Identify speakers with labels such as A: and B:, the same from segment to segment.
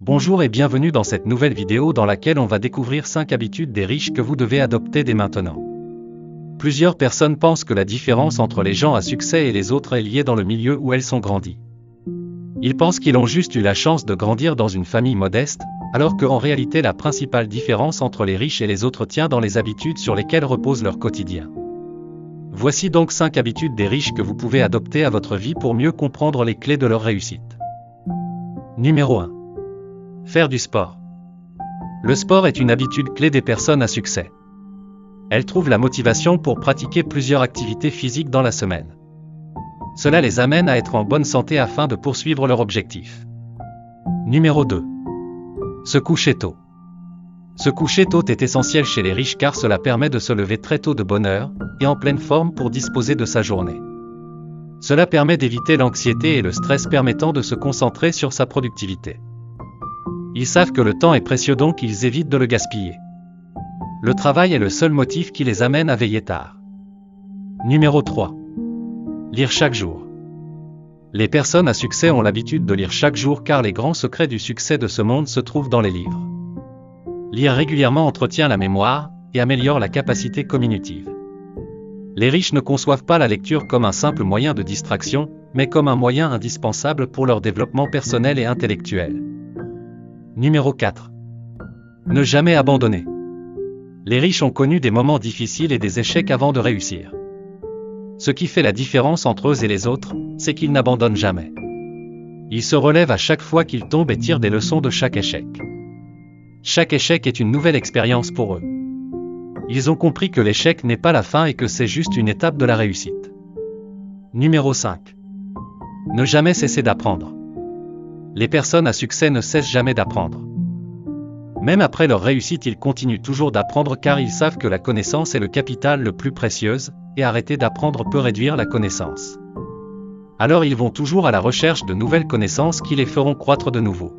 A: Bonjour et bienvenue dans cette nouvelle vidéo dans laquelle on va découvrir 5 habitudes des riches que vous devez adopter dès maintenant. Plusieurs personnes pensent que la différence entre les gens à succès et les autres est liée dans le milieu où elles sont grandies. Ils pensent qu'ils ont juste eu la chance de grandir dans une famille modeste, alors qu'en réalité la principale différence entre les riches et les autres tient dans les habitudes sur lesquelles repose leur quotidien. Voici donc 5 habitudes des riches que vous pouvez adopter à votre vie pour mieux comprendre les clés de leur réussite. Numéro 1. Faire du sport. Le sport est une habitude clé des personnes à succès. Elles trouvent la motivation pour pratiquer plusieurs activités physiques dans la semaine. Cela les amène à être en bonne santé afin de poursuivre leur objectif. Numéro 2. Se coucher tôt. Se coucher tôt est essentiel chez les riches car cela permet de se lever très tôt de bonne heure et en pleine forme pour disposer de sa journée. Cela permet d'éviter l'anxiété et le stress permettant de se concentrer sur sa productivité. Ils savent que le temps est précieux donc ils évitent de le gaspiller. Le travail est le seul motif qui les amène à veiller tard. Numéro 3. Lire chaque jour. Les personnes à succès ont l'habitude de lire chaque jour car les grands secrets du succès de ce monde se trouvent dans les livres. Lire régulièrement entretient la mémoire et améliore la capacité cognitive. Les riches ne conçoivent pas la lecture comme un simple moyen de distraction, mais comme un moyen indispensable pour leur développement personnel et intellectuel. Numéro 4. Ne jamais abandonner. Les riches ont connu des moments difficiles et des échecs avant de réussir. Ce qui fait la différence entre eux et les autres, c'est qu'ils n'abandonnent jamais. Ils se relèvent à chaque fois qu'ils tombent et tirent des leçons de chaque échec. Chaque échec est une nouvelle expérience pour eux. Ils ont compris que l'échec n'est pas la fin et que c'est juste une étape de la réussite. Numéro 5. Ne jamais cesser d'apprendre. Les personnes à succès ne cessent jamais d'apprendre. Même après leur réussite, ils continuent toujours d'apprendre car ils savent que la connaissance est le capital le plus précieux, et arrêter d'apprendre peut réduire la connaissance. Alors ils vont toujours à la recherche de nouvelles connaissances qui les feront croître de nouveau.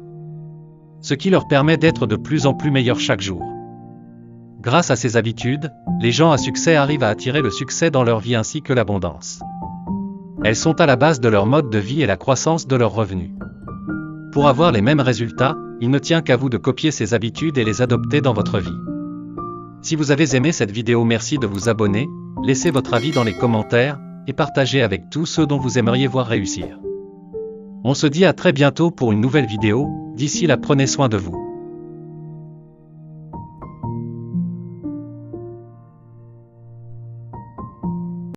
A: Ce qui leur permet d'être de plus en plus meilleurs chaque jour. Grâce à ces habitudes, les gens à succès arrivent à attirer le succès dans leur vie ainsi que l'abondance. Elles sont à la base de leur mode de vie et la croissance de leurs revenus. Pour avoir les mêmes résultats, il ne tient qu'à vous de copier ces habitudes et les adopter dans votre vie. Si vous avez aimé cette vidéo, merci de vous abonner, laissez votre avis dans les commentaires, et partagez avec tous ceux dont vous aimeriez voir réussir. On se dit à très bientôt pour une nouvelle vidéo, d'ici là prenez soin de vous.